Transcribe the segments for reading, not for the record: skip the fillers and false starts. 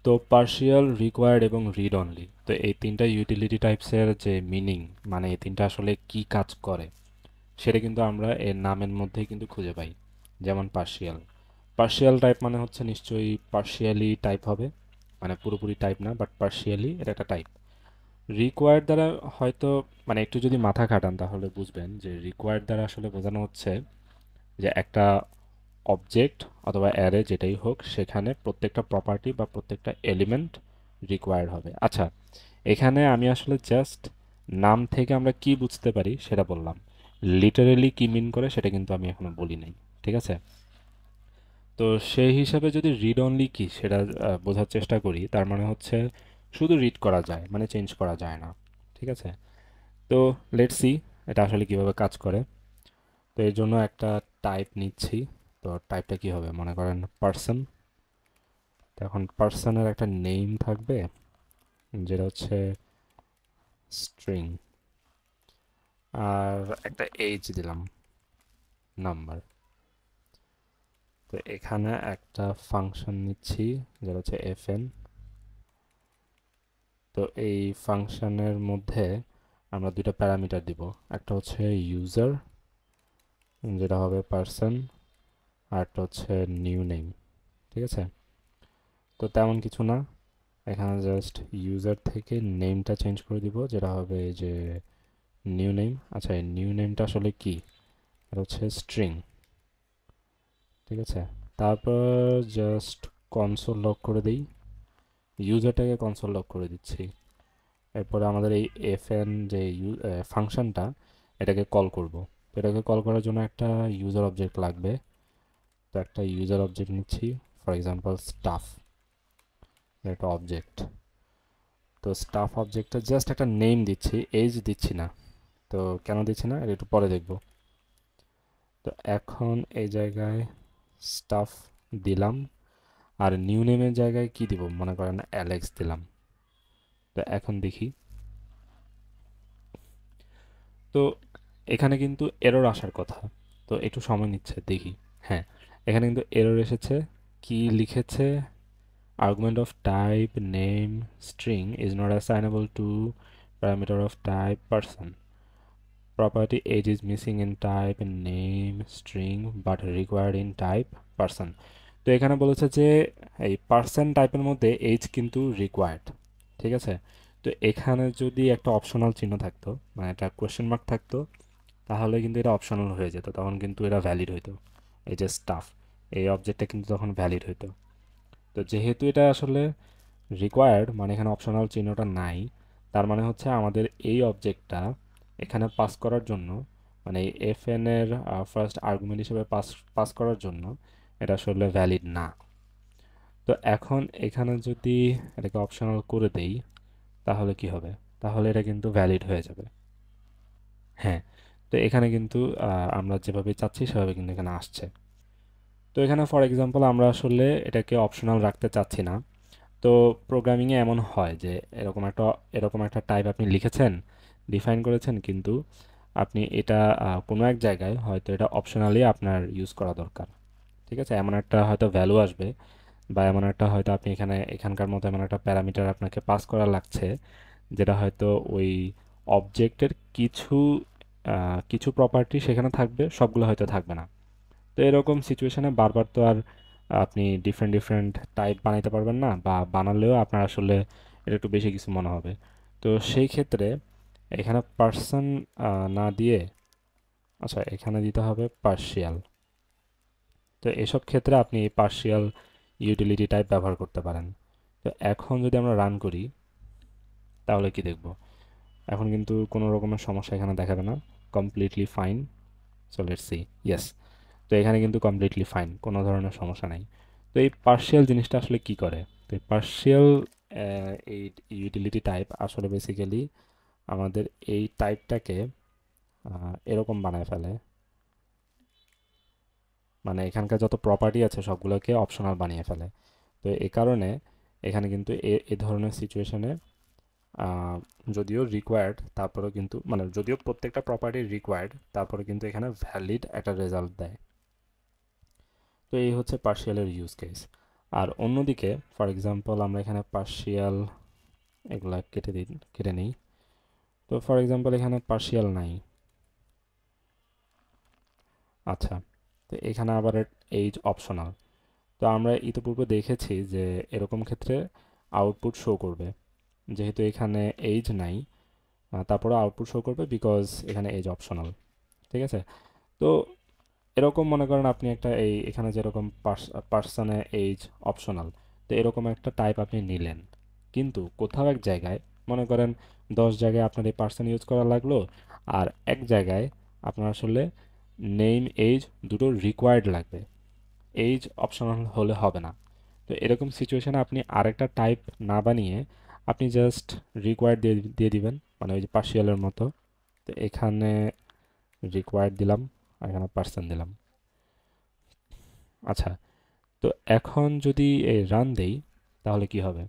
তো partial, required এবং read only, তো এই তিনটা ইউটিলিটি টাইপসের যে মিনিং, মানে এই তিনটা আসলে কি কাজ করে সেটা কিন্তু আমরা এর নামের মধ্যেই কিন্তু খুঁজে পাই। যেমন পার্শিয়াল, পার্শিয়াল টাইপ মানে হচ্ছে নিশ্চয়ই পার্শিয়ালি টাইপ হবে, মানে পুরোপুরি টাইপ না, বাট পার্শিয়ালি এটা একটা টাইপ। রিকোয়ার্ড দ্বারা হয়তো, মানে একটু যদি মাথা খাটান তাহলে বুঝবেন যে রিকোয়ার্ড দ্বারা আসলে বোঝানো হচ্ছে যে একটা অবজেক্ট অথবা অ্যারে যেটাই হোক, সেখানে প্রত্যেকটা প্রপার্টি বা প্রত্যেকটা এলিমেন্ট রিকোয়ার্ড হবে। আচ্ছা, এখানে আমি আসলে জাস্ট নাম থেকে আমরা কি বুঝতে পারি সেটা বললাম, লিটারেলি কি মিন করে সেটা কিন্তু আমি এখনো বলি নাই। ঠিক আছে? তো সেই হিসাবে যদি রিড অনলি কি সেটা বোঝার চেষ্টা করি, তার মানে হচ্ছে শুধু রিড করা যায়, মানে চেঞ্জ করা যায় না। ঠিক আছে? তো লেটস সি এটা আসলে কিভাবে কাজ করে। তো এর জন্য একটা টাইপ নিচ্ছি। তো টাইপটা কি হবে, মনে করেন পার্সন। তো এখন পার্সনের একটা নেম থাকবে, যেটা হচ্ছে স্ট্রিং, আর একটা এজ দিলাম, নাম্বার। তো এখানে একটা ফাংশন নিচ্ছি যেটা হচ্ছে fn। তো এই ফাংশনের মধ্যে আমরা দুইটা প্যারামিটার দিব, একটা হচ্ছে ইউজার যেটা হবে পার্সন, আর একটা হচ্ছে নিউ নেম। ঠিক আছে? তো তেমন কিছু না, এখানে জাস্ট ইউজার থেকে নেমটা চেঞ্জ করে দিব, যেটা হবে এই যে নিউ নেম। আচ্ছা, এই নিউ নেমটা আসলে কি, এটা হচ্ছে স্ট্রিং। ঠিক আছে? তারপর জাস্ট কনসোল লক করে দিই, ইউজারটাকে কনসোল লক করে দিচ্ছি। এরপরে আমাদের এই fn যে ফাংশনটা, এটাকে কল করব। তো এটাকে কল করার জন্য একটা ইউজার অবজেক্ট লাগবে। তো একটা ইউজার অবজেক্ট নিচ্ছি, ফর এক্সাম্পল স্টাফ, একটা অবজেক্ট। তো স্টাফ অবজেক্টটা জাস্ট একটা নেম দিচ্ছি, এজ দিচ্ছি না। তো কেন দিচ্ছি না এটা একটু পরে দেখব। তো এখন এই জায়গায় স্টাফ দিলাম, আর নিউ নেমের জায়গায় কি দিব, মনে করেন অ্যালেক্স দিলাম। তো এখন দেখি, তো এখানে কিন্তু এরর আসার কথা। তো একটু সময় নিচ্ছে, দেখি। হ্যাঁ, এখানে কিন্তু এরর এসেছে। কি লিখেছে, argument of type name string is not assignable to parameter of type person, property age is missing in type name string but required in type person। তো এখানে বলেছে যে এই পার্সন টাইপের মধ্যে এজ কিন্তু রিকোয়ার্ড। ঠিক আছে? তো এখানে যদি একটা অপশনাল চিহ্ন থাকতো, মানে একটা কোয়েশ্চেন মার্ক থাকতো, তাহলে কিন্তু এটা অপশনাল হয়ে যেত, তখন কিন্তু এটা ভ্যালিড হইতো। এই যে স্টাফ, এই অবজেক্টটা কিন্তু তখন ভ্যালিড হইতো। তো যেহেতু এটা আসলে রিকোয়ার্ড, মানে এখানে অপশনাল চিহ্নটা নাই, তার মানে হচ্ছে আমাদের এই অবজেক্টটা এখানে পাস করার জন্য, মানে এই fn এর ফার্স্ট আর্গুমেন্ট হিসেবে পাস পাস করার জন্য এটা আসলে ভ্যালিড না। তো এখন এখানে যদি এটাকে অপশনাল করে দেই, তাহলে কি হবে, তাহলে এটা কিন্তু ভ্যালিড হয়ে যাবে। হ্যাঁ, তো এখানে কিন্তু আমরা যেভাবে চাচ্ছি সেভাবে কিন্তু এখানে আসছে। তো এখানে ফর এক্সাম্পল আমরা আসলে এটাকে অপশনাল রাখতে চাচ্ছি না। তো প্রোগ্রামিংয়ে এমন হয় যে এরকম একটা টাইপ আপনি লিখেছেন, ডিফাইন করেছেন, কিন্তু আপনি এটা কোনো এক জায়গায় হয়তো এটা অপশনালি আপনার ইউজ করা দরকার। ঠিক আছে? এমন একটা হয়তো ভ্যালু আসবে, বা এমন একটা হয়তো আপনি এখানকার মতো এমন একটা প্যারামিটার আপনাকে পাস করা লাগছে, যেটা হয়তো ওই অবজেক্টের কিছু প্রপার্টি সেখানে থাকবে, সবগুলো হয়তো থাকবে না। তো এরকম সিচুয়েশনে বারবার তো আর আপনি ডিফারেন্ট ডিফারেন্ট টাইপ বানাইতে পারবেন না, বা বানালেও আপনার আসলে এটা একটু বেশি কিছু মনে হবে। তো সেই ক্ষেত্রে এখানে পার্সন না দিয়ে, আচ্ছা, এখানে দিতে হবে পার্শিয়াল। তো এসব ক্ষেত্রে আপনি এই পার্শিয়াল ইউটিলিটি টাইপ ব্যবহার করতে পারেন। তো এখন যদি আমরা রান করি, তাহলে কি দেখব, এখন কিন্তু কোনো রকমের সমস্যা এখানে দেখাবে না, completely fine. So let's see, yes. তো এখানে কিন্তু কমপ্লিটলি ফাইন, কোনো ধরনের সমস্যা নাই। তো এই পার্শিয়াল জিনিসটা আসলে কি করে, তো এই পার্শিয়াল এই ইউটিলিটি টাইপ আসলে বেসিক্যালি আমাদের এই টাইপটাকে এরকম বানায় ফেলে, মানে এখানকার যত প্রপার্টি আছে সবগুলোকে অপশনাল বানিয়ে ফেলে। তো এই কারণে এখানে কিন্তু এ ধরনের সিচুয়েশনে যদিও রিকোয়ার্ড, তারপরেও কিন্তু, মানে যদিও প্রত্যেকটা প্রপার্টি রিকোয়ার্ড, তারপরে কিন্তু এখানে ভ্যালিড একটা রেজাল্ট দেয়। তো এই হচ্ছে পার্শিয়ালের ইউজ কেস। আর অন্যদিকে ফর এক্সাম্পল আমরা এখানে পার্শিয়াল এগুলা কেটে নিই। তো ফর এক্সাম্পল এখানে পার্শিয়াল নাই। আচ্ছা, তো এখানে আবার এইজ অপশনাল। তো আমরা ইতিপূর্বে দেখেছি যে এরকম ক্ষেত্রে আউটপুট শো করবে, যেহেতু এখানে এইজ নাই তারপরে আউটপুট শো করবে বিকজ এখানে এইজ অপশনাল। ঠিক আছে? তো এরকম মনে করেন আপনি একটা এখানে যেরকম পার্সনে এইজ অপশনাল, তো এরকম একটা টাইপ আপনি নিলেন, কিন্তু কোথাও এক জায়গায় মনে করেন 10 জায়গায় আপনার এই পার্সন ইউজ করা লাগলো, আর এক জায়গায় আপনার আসলে নেম এইজ দুটো রিকোয়ার্ড লাগবে, এইজ অপশনাল হলে হবে না। তো এরকম সিচুয়েশনে আপনি আরেকটা টাইপ না বানিয়ে আপনি জাস্ট রিকোয়ার্ড দিয়ে দিবেন, মানে ওই যে পার্শিয়ালের মতো। তো এখানে রিকোয়ার্ড দিলাম আর এখানে পার্সন দিলাম। আচ্ছা, তো এখন যদি এই রান দেই তাহলে কি হবে?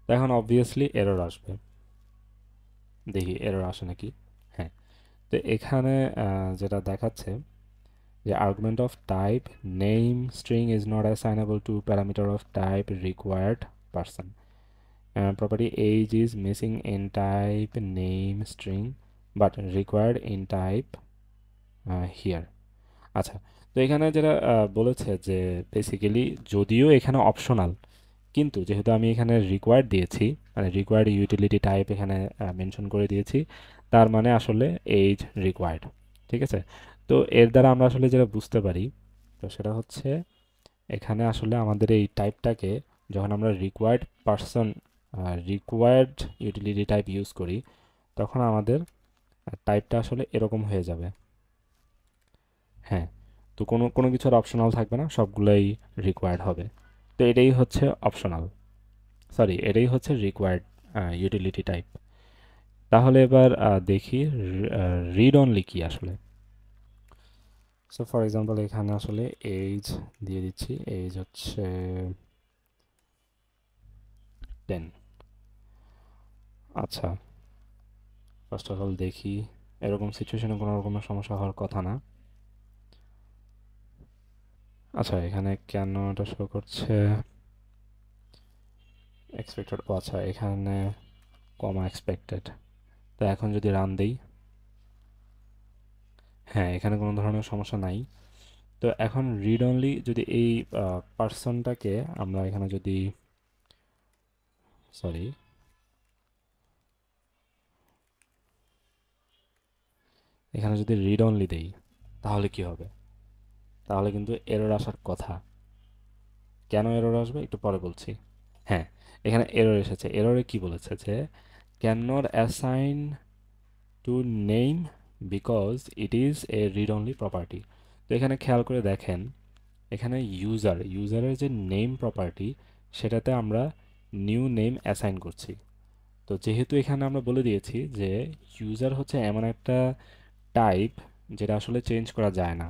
তো এখন অবভিয়াসলি এরর আসবে। দেখি এরর আসে নাকি। হ্যাঁ, তো এখানে যেটা দেখাচ্ছে যে argument of type name string is not assignable to parameter of type required person, property age is missing in type name string but required in type here. আচ্ছা, তো এখানে যেটা বলেছে যে বেসিক্যালি যদিও এখানে অপশনাল, কিন্তু যেহেতু আমি এখানে রিকোয়ার্ড দিয়েছি, মানে রিকোয়ার্ড ইউটিলিটি টাইপ এখানে মেনশন করে দিয়েছি, তার মানে আসলে এইজ রিকোয়ার্ড। ঠিক আছে? তো এর দ্বারা আমরা আসলে যেটা বুঝতে পারি, তো সেটা হচ্ছে এখানে আসলে আমাদের এই টাইপটাকে যখন আমরা রিকোয়ার্ড ইউটিলিটি টাইপ ইউজ করি, তখন আমাদের টাইপটা আসলে এরকম হয়ে যাবে। হ্যাঁ, তো কোনো কোনো কিছু আর অপশনাল থাকবে না, সবগুলোই রিকোয়ার্ড হবে। তো এটাই হচ্ছে অপশনাল, সরি এটাই হচ্ছে রিকোয়ার্ড ইউটিলিটি টাইপ। তাহলে এবার দেখি রিড অনলি কি আসলে। সো ফর এক্সাম্পল এখানে আসলে এইজ দিয়ে দিচ্ছি, এইজ হচ্ছে 10। আচ্ছা, ফার্স্ট অফ অল দেখি, এরকম সিচুয়েশনে কোনো রকমের সমস্যা হওয়ার কথা না। আচ্ছা, এখানে কেন এটা শো করছে এক্সপেক্টেড? ও আচ্ছা, এখানে কমা এক্সপেক্টেড। তো এখন যদি রান দেই, হ্যাঁ এখানে কোনো ধরনের সমস্যা নাই। তো এখন রিড অনলি যদি এই পার্সনটাকে আমরা এখানে যদি, সরি, এখানে যদি রিড অনলি দেই তাহলে কি হবে? তাহলে কিন্তু এরর আসার কথা। কেন এরর আসবে একটু পরে বলছি। হ্যাঁ, এখানে এরর এসেছে। এররে কি বলেছে যে can not assign to name because it is a read only property. তো এখানে খেয়াল করে দেখেন, এখানে ইউজারের যে নেম প্রপার্টি, সেটাতে আমরা নিউ নেম অ্যাসাইন করছি। তো যেহেতু এখানে আমরা বলে দিয়েছি যে ইউজার হচ্ছে এমন একটা টাইপ যেটা আসলে চেঞ্জ করা যায় না,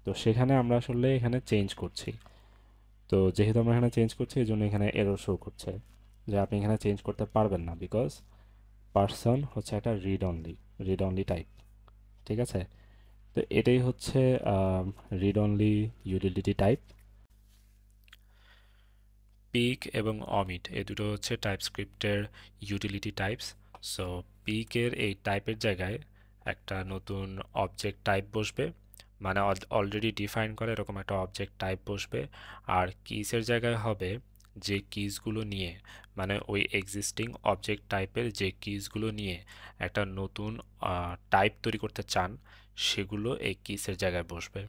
তো সেখানে আমরা আসলে এখানে চেঞ্জ করছি। তো যেহেতু আমরা এখানে চেঞ্জ করছি, এই জন্য এখানে এরর শো করছে যে আপনি এখানে চেঞ্জ করতে পারবেন না বিকজ পার্সন হচ্ছে একটা রিড অনলি টাইপ। ঠিক আছে? তো এটাই হচ্ছে read only utility type. Pick এবং অমিট এই দুটো হচ্ছে টাইপস্ক্রিপ্টের ইউটিলিটি টাইপস। সো পিকের এই টাইপের জায়গায় একটা নতুন অবজেক্ট টাইপ বসবে, মানে অলরেডি ডিফাইন করে এরকম একটা অবজেক্ট টাইপ বসবে। আর কিসের জায়গায় হবে যে কিসগুলো নিয়ে, মানে ওই এক্সিস্টিং অবজেক্ট টাইপের যে কিসগুলো নিয়ে একটা নতুন টাইপ তৈরি করতে চান, সেগুলো এই কিসের জায়গায় বসবে।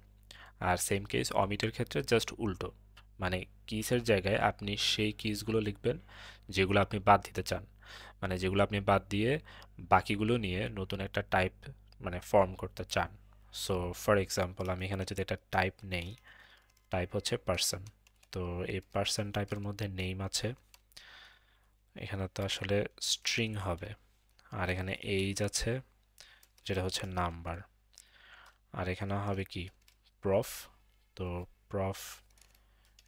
আর সেম কেস অমিটের ক্ষেত্রে জাস্ট উল্টো, মানে কিসের জায়গায় আপনি সেই কিসগুলো লিখবেন যেগুলো আপনি বাদ দিতে চান, মানে যেগুলো আপনি বাদ দিয়ে বাকিগুলো নিয়ে নতুন একটা টাইপ মানে ফর্ম করতে চান। সো ফর এক্সাম্পল আমি এখানে যদি একটা টাইপ নেই, টাইপ হচ্ছে পার্সন। তো এই পার্সন টাইপের মধ্যে নেম আছে, এখানে তো আসলে স্ট্রিং হবে। আর এখানে এইজ আছে যেটা হচ্ছে নাম্বার। আর এখানে হবে কি প্রফ, তো প্রফ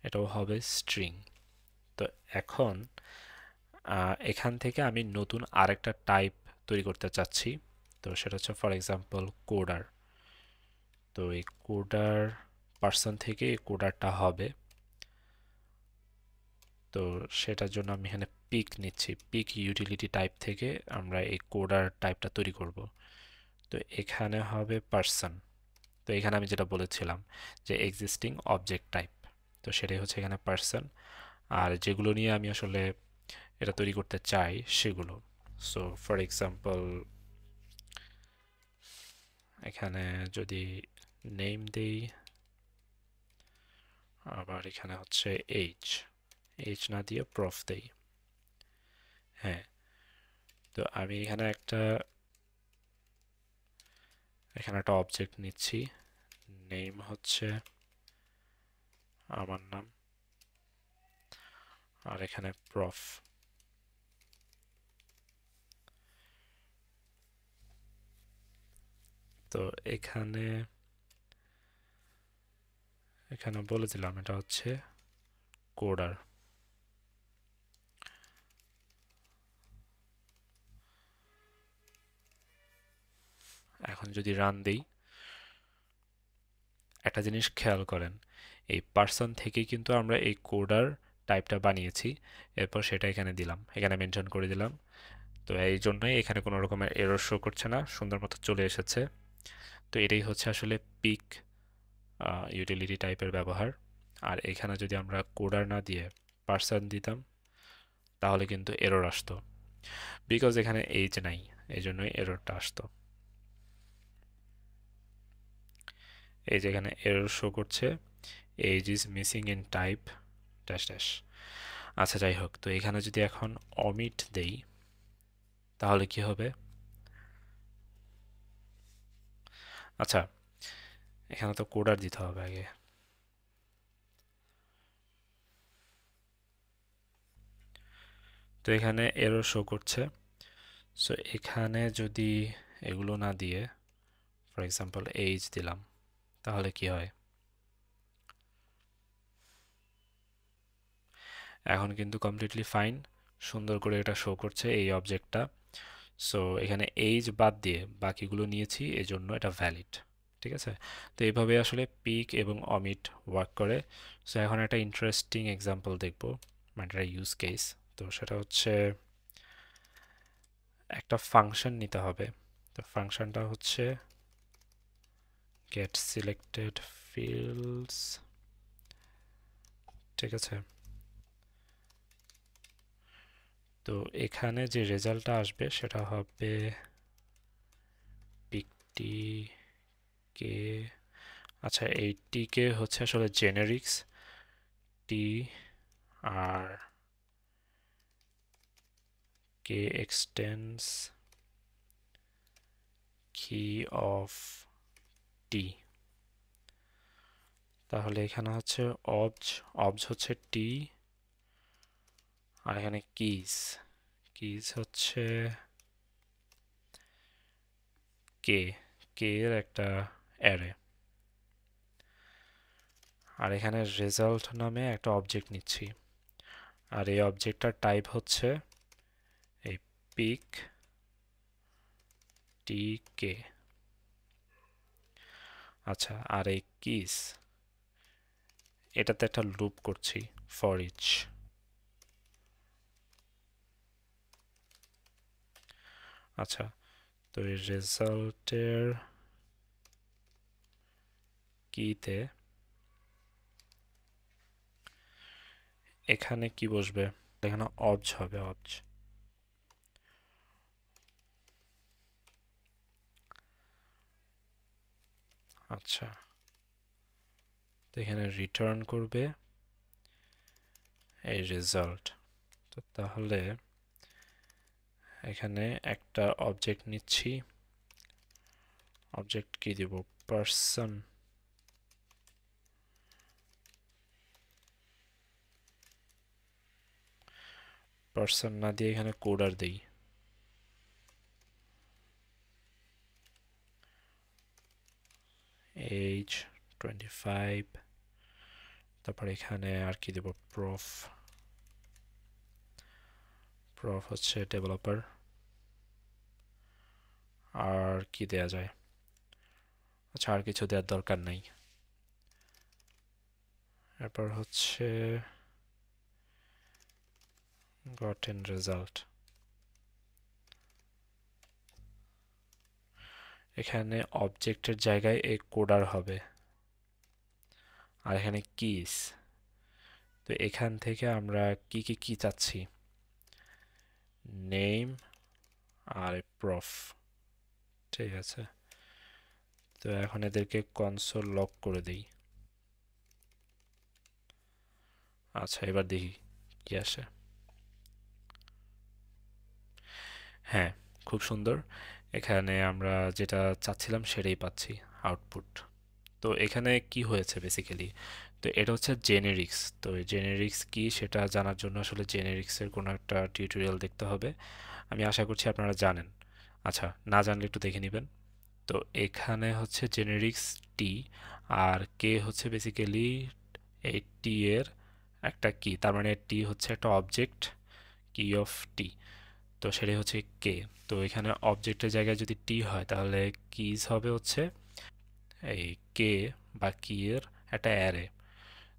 এটাও হবে স্ট্রিং। তো এখন এখান থেকে আমি নতুন আরেকটা টাইপ তৈরি করতে চাচ্ছি। তো সেটা হচ্ছে ফর এক্সাম্পল কোডার। তো এই কোডার পার্সন থেকে এই কোডারটা হবে। তো সেটার জন্য আমি এখানে পিক নিচ্ছি, পিক ইউটিলিটি টাইপ থেকে আমরা এই কোডার টাইপটা তৈরি করব। তো এখানে হবে পার্সন। তো এখানে আমি যেটা বলেছিলাম যে এক্সিস্টিং অবজেক্ট টাইপ, তো সেটাই হচ্ছে এখানে পার্সন। আর যেগুলো নিয়ে আমি আসলে এটা তৈরি করতে চাই সেগুলো, সো ফর এক্সাম্পল এখানে যদি নেম দেই, আবার এখানে হচ্ছে এইচ, এইচ না দিয়ে প্রফ দেই। হ্যাঁ, তো আমি এখানে একটা অবজেক্ট নিচ্ছি, নেম হচ্ছে আমার নাম, আর এখানে প্রফ। তো এখানে এখানে বলে দিলাম এটা হচ্ছে কোডার। এখন যদি রান দেই, একটা জিনিস খেয়াল করেন, এই পার্সন থেকেই কিন্তু আমরা এই কোডার টাইপটা বানিয়েছি, এরপর সেটা এখানে দিলাম, এখানে মেনশন করে দিলাম। তো এই জন্যই এখানে কোনো রকমের এরর শো করছে না, সুন্দর মতো চলে এসেছে। তো এটাই হচ্ছে আসলে পিক ইউটিলিটি টাইপের ব্যবহার। আর এখানে যদি আমরা কোডার না দিয়ে পার্সন দিতাম তাহলে কিন্তু এরর আসতো, বিকজ এখানে এইজ নাই, এই জন্যই এররটা আসতো। এই যে এখানে এরর শো করছে, age is missing in type dash dash. আচ্ছা যাই হোক, তো এখানে যদি এখন অমিট দেই তাহলে কি হবে? আচ্ছা, এখানে তো কোডার দিতে হবে আগে। তো এখানে এরর শো করছে, সো এখানে যদি এগুলো না দিয়ে ফর এক্সাম্পল এইজ দিলাম তাহলে কি হয়? এখন কিন্তু কমপ্লিটলি ফাইন, সুন্দর করে এটা শো করছে এই অবজেক্টটা। সো এখানে এইজ বাদ দিয়ে বাকিগুলো নিয়েছি, এজন্য এটা ভ্যালিড। ঠিক আছে, তো এইভাবে আসলে পিক এবং অমিট ওয়ার্ক করে। সো এখন একটা ইন্টারেস্টিং এক্সাম্পল দেখব, মানে একটা ইউজ কেস। তো সেটা হচ্ছে একটা ফাংশন নিতে হবে। তো ফাংশনটা হচ্ছে get selected fields। ঠিক আছে, তো এখানে যে রেজাল্টটা আসবে সেটা হবে পিকটি কে। আচ্ছা, এই টি কে হচ্ছে আসলে জেনেরিক্স টি, আর কে এক্সটেন্স কি অফ টি। তাহলে এখানে হচ্ছে অবজ, অবজ হচ্ছে টি, আর এখানে কিজ, কিজ হচ্ছে কে, কে এর একটা অ্যারে। আর এখানে রেজাল্ট নামে একটা অবজেক্ট নিচ্ছি, আর এই অবজেক্টটার টাইপ হচ্ছে এই পিক টি কে। আচ্ছা, আর এই কিস, এটাতে একটা লুপ করছি ফর ইচ। আচ্ছা, তো এই রেজাল্টের কিতে এখানে কি বসবে? এখানে অবজ হবে, অবজ। আচ্ছা, তো এখানে রিটার্ন করবে এই রেজাল্ট। তো তাহলে এখানে একটা অবজেক্ট নিচ্ছি, অবজেক্ট কি দিব? পার্সন। পার্সন না দিয়ে এখানে কোডার দেই। এজ 25, তারপর এখানে আর কি দেব? প্রফ। প্রফ হচ্ছে ডেভেলপার। আর কি দেয়া যায়? আচ্ছা, আর কিছু দেওয়ার দরকার নাই। এরপর হচ্ছে gotten result। এখানে অবজেক্টের জায়গায় এই কোডার হবে, আর এখানে কিস। তো এখান থেকে আমরা কি চাচ্ছি, নেম আর প্রফ। ঠিক আছে, তো এখন এদেরকে কনসোল লক করে দেই। আচ্ছা, এবার দেখি কি আসে। হ্যাঁ, খুব সুন্দর। এখানে আমরা যেটা চাচ্ছিলাম সেটাই পাচ্ছি, আউটপুট। তো এখানে কি হয়েছে বেসিক্যালি, তো এটা হচ্ছে জেনেরিক্স। তো জেনেরিক্স কি সেটা জানার জন্য আসলে জেনেরিক্সের কোনো একটা টিউটোরিয়াল দেখতে হবে। আমি আশা করছি আপনারা জানেন। আচ্ছা, না জানলে একটু দেখে নেবেন। তো এখানে হচ্ছে জেনেরিক্স টি, আর কে হচ্ছে বেসিক্যালি এই টি এর একটা কি, তার মানে টি হচ্ছে একটা অবজেক্ট, কি অফ টি। তো সেটাই হচ্ছে কে। তো এখানে অবজেক্টের জায়গায় যদি টি হয় তাহলে কিজ হবে হচ্ছে এই কে বা কি এর একটা অ্যারে।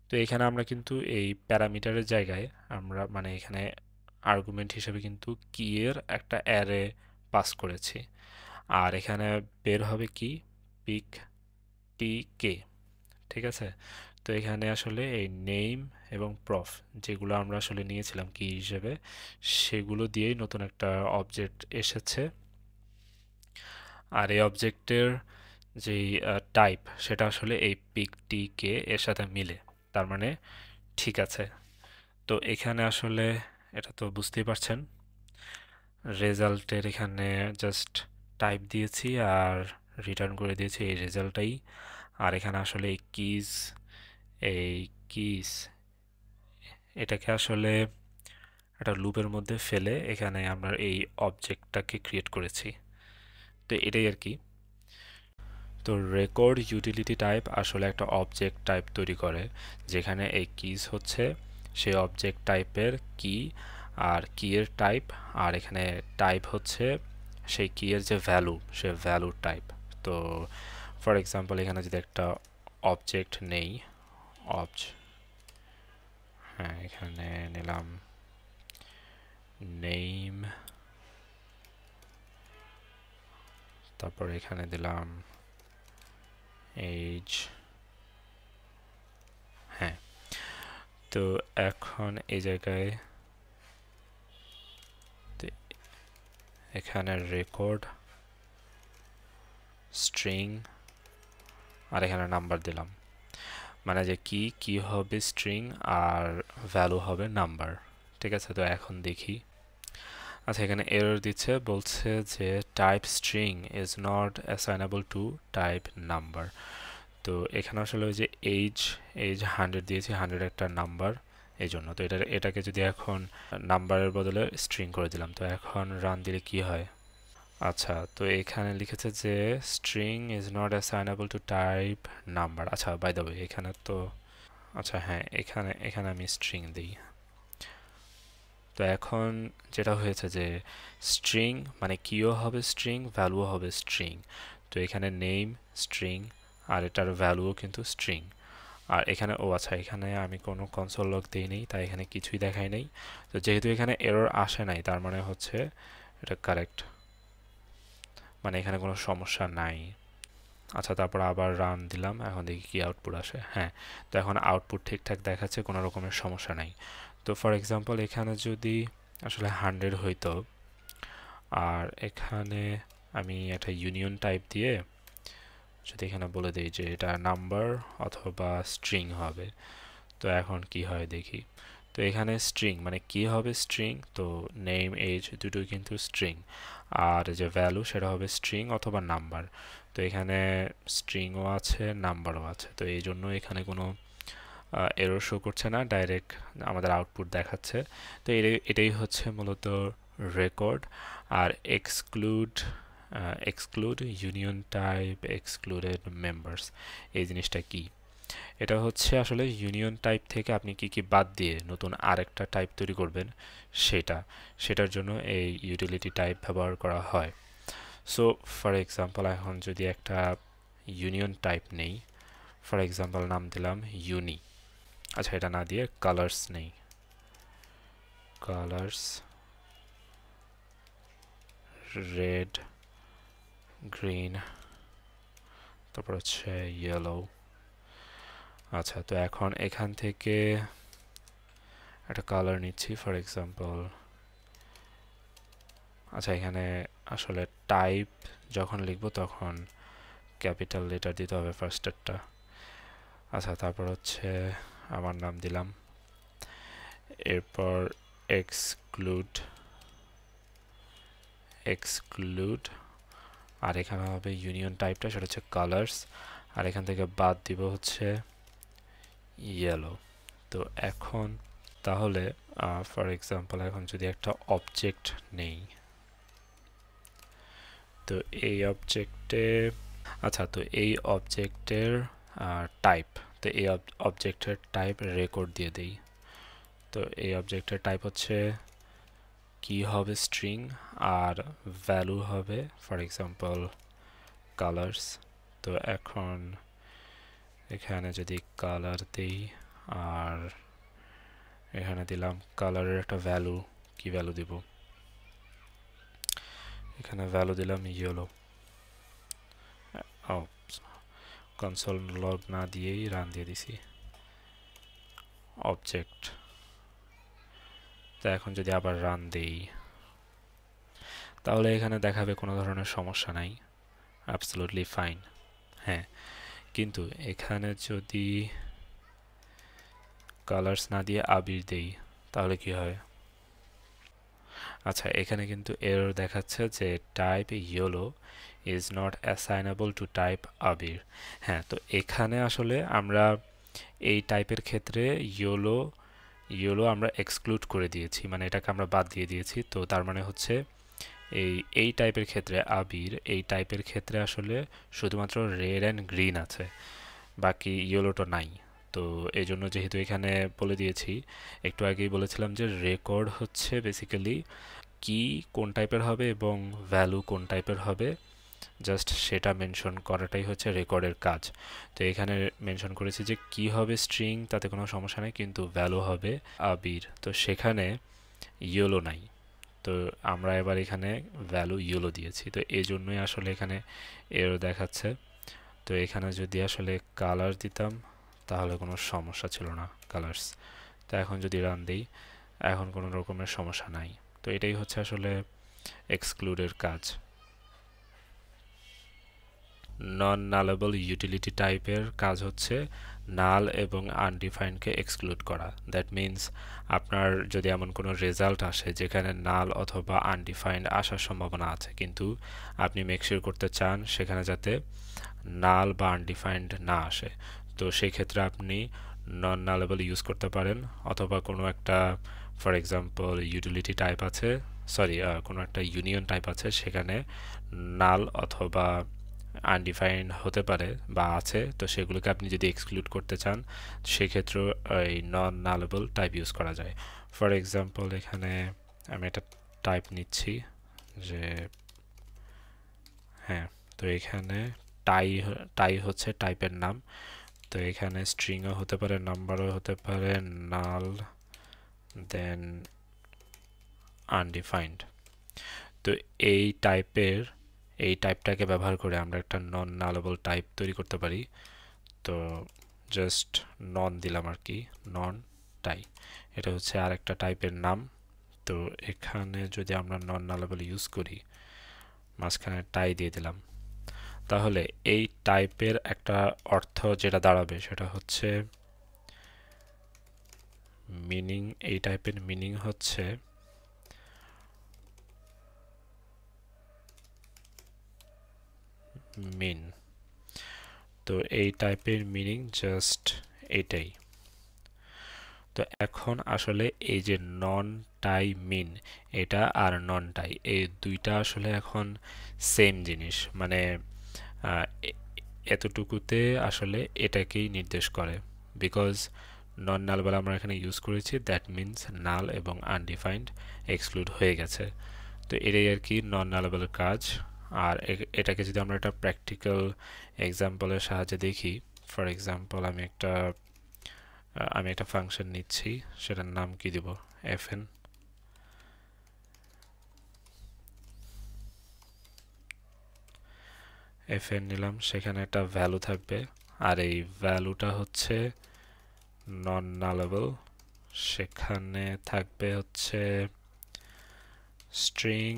তো এখানে আমরা কিন্তু এই প্যারামিটারের জায়গায় আমরা মানে এখানে আর্গুমেন্ট হিসেবে কিন্তু কি এর একটা অ্যারে পাস করেছি। আর এখানে বের হবে কি, পিক টি কে। ঠিক আছে, তো এখানে আসলে এই নেম এবং প্রফ যেগুলো আমরা আসলে নিয়েছিলাম কি হিসেবে, সেগুলো দিয়েই নতুন একটা অবজেক্ট এসেছে। আর এই অবজেক্টের যেই টাইপ সেটা আসলে এই পিক টি কে এর সাথে মিলে, তার মানে ঠিক আছে। তো এখানে আসলে এটা তো বুঝতেই পারছেন, রেজাল্টের এখানে জাস্ট টাইপ দিয়েছি আর রিটার্ন করে দিয়েছি এই রেজাল্টটাই। আর এখানে আসলে এই কিস এটাকে আসলে একটা লুপের মধ্যে ফেলে এখানে আমরা এই অবজেক্টটাকে ক্রিয়েট করেছি। তো এটাই আর কি। তো রেকর্ড ইউটিলিটি টাইপ আসলে একটা অবজেক্ট টাইপ তৈরি করে, যেখানে এই কিস হচ্ছে সেই অবজেক্ট টাইপের কি, আর কি এর টাইপ, আর এখানে টাইপ হচ্ছে সেই কি এর যে ভ্যালু, সে ভ্যালু টাইপ। তো ফর এক্সাম্পল এখানে যদি একটা অবজেক্ট নেই, হ্যাঁ এখানে নিলাম নেম, তারপর এখানে দিলাম এজ। হ্যাঁ, তো এখন এই জায়গায় এখানে রেকর্ড স্ট্রিং আর এখানে নাম্বার দিলাম, মানে যে কি হবে স্ট্রিং আর ভ্যালু হবে নাম্বার। ঠিক আছে, তো এখন দেখি। আচ্ছা, এখানে এরর দিচ্ছে, বলছে যে type string is not assignable to type number. তো এখানে আসলে ওই যে এইজ 100 দিয়েছি, 100 একটা নাম্বার, এই জন্য। তো এটাকে যদি এখন নাম্বারের বদলে স্ট্রিং করে দিলাম, তো এখন রান দিলে কি হয়। আচ্ছা, তো এখানে লিখেছে যে string is not assignable to type number. আচ্ছা, বাই দ্য ওয়ে এখানে তো, আচ্ছা হ্যাঁ, এখানে এখানে আমি স্ট্রিং দিই। তো এখন যেটা হয়েছে যে স্ট্রিং মানে কিও হবে স্ট্রিং, ভ্যালুও হবে স্ট্রিং। তো এখানে নেম স্ট্রিং আর এটার ভ্যালুও কিন্তু স্ট্রিং। আর এখানে আচ্ছা, এখানে আমি কোনো কনসোল লগ দিই নেই, তাই এখানে কিছুই দেখাই নেই। তো যেহেতু এখানে এরর আসে নাই, তার মানে হচ্ছে এটা কারেক্ট, মানে এখানে কোনো সমস্যা নাই। আচ্ছা, তারপর আবার রান দিলাম, এখন দেখি কি আউটপুট আসে। হ্যাঁ, তো এখন আউটপুট ঠিকঠাক দেখাচ্ছে, কোনো রকমের সমস্যা নাই। তো ফর এক্সাম্পল এখানে যদি আসলে 100 হইতো, আর এখানে আমি একটা ইউনিয়ন টাইপ দিয়ে যদি এখানে বলে দিই যে এটা নাম্বার অথবা স্ট্রিং হবে, তো এখন কি হয় দেখি। তো এখানে স্ট্রিং মানে কি হবে স্ট্রিং, তো নেম এজ দুটোই কিন্তু স্ট্রিং, আর যে ভ্যালু সেটা হবে স্ট্রিং অথবা নাম্বার। তো এখানে স্ট্রিংও আছে, নাম্বারও আছে, তো এই জন্য এখানে কোনো এরর শো করছে না, ডাইরেক্ট আমাদের আউটপুট দেখাচ্ছে। তো এটাই হচ্ছে মূলত রেকর্ড। আর exclude union type excluded members, এই জিনিসটা কি, এটা হচ্ছে আসলে ইউনিয়ন টাইপ থেকে আপনি কি বাদ দিয়ে নতুন আরেকটা টাইপ তৈরি করবেন, সেটার জন্য এই ইউটিলিটি টাইপ ব্যবহার করা হয়। সো ফর এক্সাম্পল এখন যদি একটা ইউনিয়ন টাইপ নেই, ফর এক্সাম্পল নাম দিলাম ইউনি। আচ্ছা, এটা না দিয়ে কালার্স নেই, কালার্স রেড গ্রিন তারপর হচ্ছে ইয়েলো। আচ্ছা, তো এখন এখান থেকে একটা কালার নিচ্ছি, ফর এক্সাম্পল আচ্ছা এখানে আসলে টাইপ যখন লিখব তখন ক্যাপিটাল লেটার দিতে হবে ফার্স্টেরটা। আচ্ছা, তারপর হচ্ছে আমার নাম দিলাম, এরপর এক্সক্লুড আর এখানে হবে ইউনিয়ন টাইপটা, সেটা হচ্ছে কালার্স, আর এখান থেকে বাদ দিব হচ্ছে ইয়েলো। তো এখন তাহলে ফর এক্সাম্পল এখন যদি একটা অবজেক্ট নেই, তো এই অবজেক্টে আচ্ছা তো এই অবজেক্টের টাইপ, তো এই অবজেক্টের টাইপ রেকর্ড দিয়ে দেই। তো এই অবজেক্টের টাইপ হচ্ছে কি হবে স্ট্রিং, আর ভ্যালু হবে ফর এক্সাম্পল কালার্স। তো এখন এখানে যদি কালার দেই আর এখানে দিলাম কালারের একটা ভ্যালু, কি ভ্যালু দিব, এখানে ভ্যালু দিলাম ইয়েলো। ও কনসোল লগ না দিয়েই রান দিয়ে দিছি অবজেক্ট। তো এখন যদি আবার রান দেই তাহলে এখানে দেখাবে কোনো ধরনের সমস্যা নাই, অ্যাবসলিউটলি ফাইন। হ্যাঁ, কিন্তু এখানে যদি কালার্স না দিয়ে আবির দেই তাহলে কি হয়? আচ্ছা, এখানে কিন্তু এরর দেখাচ্ছে যে type yellow is not assignable to type Abir. হ্যাঁ, তো এখানে আসলে আমরা এই টাইপের ক্ষেত্রে ইয়েলো আমরা এক্সক্লুড করে দিয়েছি, মানে এটাকে আমরা বাদ দিয়ে দিয়েছি। তো তার মানে হচ্ছে এই টাইপের ক্ষেত্রে আবির, এই টাইপের ক্ষেত্রে আসলে শুধুমাত্র রেড অ্যান্ড গ্রিন আছে, বাকি ইয়েলোটা নাই। তো এই জন্য যেহেতু এখানে বলে দিয়েছি, একটু আগেই বলেছিলাম যে রেকর্ড হচ্ছে বেসিক্যালি কি কোন টাইপের হবে এবং ভ্যালু কোন টাইপের হবে, জাস্ট সেটা মেনশন করাটাই হচ্ছে রেকর্ডের কাজ। তো এখানে মেনশন করেছি যে কি হবে স্ট্রিং, তাতে কোনো সমস্যা নেই, কিন্তু ভ্যালু হবে আবির। তো সেখানে ইয়েলো নাই, তো আমরা এবার এখানে ভ্যালু ইয়েলো দিয়েছি, তো এই জন্যই আসলে এখানে এরর দেখাচ্ছে। তো এখানে যদি আসলে কালার দিতাম তাহলে কোনো সমস্যা ছিল না, কালার্স। তো এখন যদি রান দিই এখন কোনো রকমের সমস্যা নাই। তো এটাই হচ্ছে আসলে এক্সক্লুডের কাজ। নন নালেবল ইউটিলিটি টাইপের কাজ হচ্ছে নাল এবং আনডিফাইন্ডকে এক্সক্লুড করা। দ্যাট মিন্স আপনার যদি এমন কোনো রেজাল্ট আসে যেখানে নাল অথবা আনডিফাইন্ড আসার সম্ভাবনা আছে, কিন্তু আপনি মেকশিওর করতে চান সেখানে যাতে নাল বা আনডিফাইন্ড না আসে, তো সেই ক্ষেত্রে আপনি নন নালেবল ইউজ করতে পারেন, অথবা কোনো একটা ফর এক্সাম্পল ইউটিলিটি টাইপ আছে, সরি কোনো একটা ইউনিয়ন টাইপ আছে, সেখানে নাল অথবা আনডিফাইন্ড হতে পারে বা আছে, তো সেগুলোকে আপনি যদি এক্সক্লুড করতে চান সেক্ষেত্রেও এই নন নালেবল টাইপ ইউজ করা যায়। ফর এক্সাম্পল এখানে আমি একটা টাইপ নিচ্ছি যে হ্যাঁ, তো এখানে টাই হচ্ছে টাইপের নাম, তো এখানে স্ট্রিংও হতে পারে, নাম্বারও হতে পারে, নাল দেন আনডিফাইন্ড। তো এই টাইপটাকে ব্যবহার করে আমরা একটা নন নালেবল টাইপ তৈরি করতে পারি। তো জাস্ট নন দিলাম আর কি, নন টাই, এটা হচ্ছে আর একটা টাইপের নাম। তো এখানে যদি আমরা নন নালেবল ইউজ করি, মাঝখানে টাই দিয়ে দিলাম, তাহলে এই টাইপের একটা অর্থ যেটা দাঁড়াবে সেটা হচ্ছে মিনিং। এই টাইপের মিনিং হচ্ছে মিন। তো এই টাইপের মিনিং জাস্ট এটাই। তো এখন আসলে এই যে নন টাই মিন, এটা আর নন টাই এই দুইটা আসলে এখন সেম জিনিস, মানে এতটুকুতে আসলে এটাকেই নির্দেশ করে, বিকজ নন নাল বলে আমরা এখানে ইউজ করেছি, দ্যাট মিনস নাল এবং আনডিফাইন্ড এক্সক্লুড হয়ে গেছে। তো এটাই আর কি নন নালেবলের কাজ। আর এটাকে যদি আমরা একটা প্র্যাকটিক্যাল এক্সাম্পলের সাহায্যে দেখি, ফর এক্সাম্পল আমি একটা ফাংশন নিচ্ছি, সেটার নাম কি দিব, fn। fn নিলাম, সেখানে একটা ভ্যালু থাকবে, আর এই ভ্যালুটা হচ্ছে নন নালেবল, সেখানে থাকবে হচ্ছে স্ট্রিং,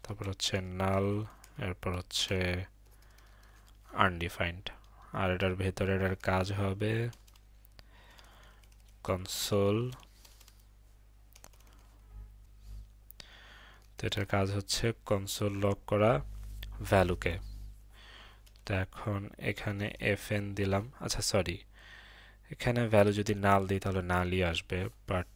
তারপর হচ্ছে নাল, এরপর হচ্ছে আনডিফাইন্ড। আর এটার ভেতরে এটার কাজ হবে কনসোল, তো এটার কাজ হচ্ছে কনসোল লক করা ভ্যালুকে। তো এখন এখানে fn দিলাম, আচ্ছা সরি, এখানে ভ্যালু যদি নাল দিই তাহলে নালই আসবে, বাট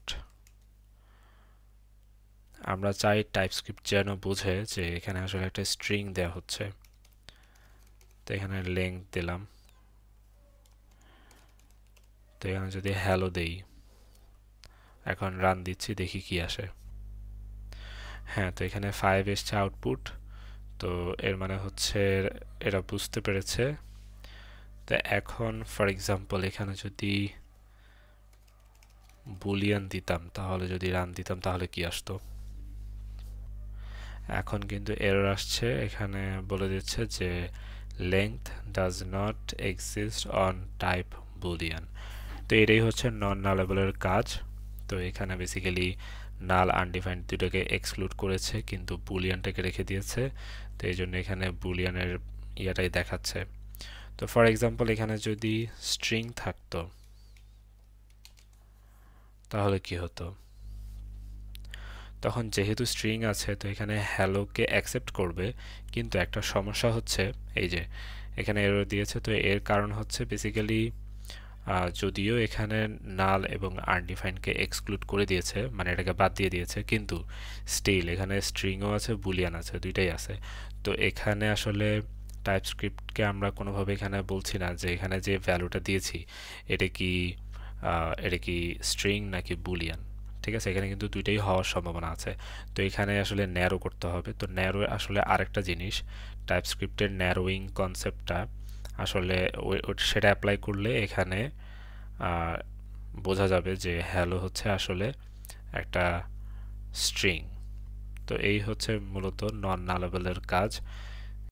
আমরা চাই টাইপস্ক্রিপ্ট যেন বুঝে যে এখানে আসলে একটা স্ট্রিং দেওয়া হচ্ছে। তো এখানে লেংথ দিলাম, তো এখানে যদি হ্যালো দেই, এখন রান দিচ্ছি, দেখি কি আসে। হ্যাঁ, তো এখানে 5 এসছে আউটপুট, তো এর মানে হচ্ছে এরা বুঝতে পেরেছে। তো এখন ফর এক্সাম্পল এখানে যদি বুলিয়ান দিতাম, তাহলে যদি রান দিতাম তাহলে কি আসতো? এখন কিন্তু এরর আসছে, এখানে বলে দিচ্ছে যে length does not exist on type Boolean. তো এটাই হচ্ছে নন নালেবলের কাজ। তো এখানে বেসিক্যালি নাল আনডিফাইন্ড দুটোকে এক্সক্লুড করেছে, কিন্তু বুলিয়ানটাকে রেখে দিয়েছে। তো এই জন্য এখানে বুলিয়ানের ইয়াটাই দেখাচ্ছে। তো ফর এক্সাম্পল এখানে যদি স্ট্রিং থাকতো তাহলে কি হতো? তখন যেহেতু স্ট্রিং আছে, তো এখানে হ্যালোকে অ্যাকসেপ্ট করবে, কিন্তু একটা সমস্যা হচ্ছে এই যে এখানে এরর দিয়েছে। তো এর কারণ হচ্ছে বেসিক্যালি যদিও এখানে নাল এবং আনডিফাইন্ডকে এক্সক্লুড করে দিয়েছে, মানে এটাকে বাদ দিয়ে দিয়েছে, কিন্তু স্টিল এখানে স্ট্রিংও আছে, বুলিয়ান আছে, দুইটাই আছে। তো এখানে আসলে টাইপস্ক্রিপ্টকে আমরা কোনোভাবে এখানে বলছি না যে এখানে যে ভ্যালুটা দিয়েছি এটা কি স্ট্রিং নাকি বুলিয়ান। ঠিক আছে, এখানে কিন্তু দুইটাই হওয়ার সম্ভাবনা আছে। তো এখানে আসলে ন্যারো করতে হবে। তো ন্যারো আসলে আরেকটা জিনিস, টাইপস্ক্রিপ্টের ন্যারোয়িং কনসেপ্টটা আসলে সেটা অ্যাপ্লাই করলে এখানে বোঝা যাবে যে হ্যালো হচ্ছে আসলে একটা স্ট্রিং। তো এই হচ্ছে মূলত নন নালেবলের কাজ।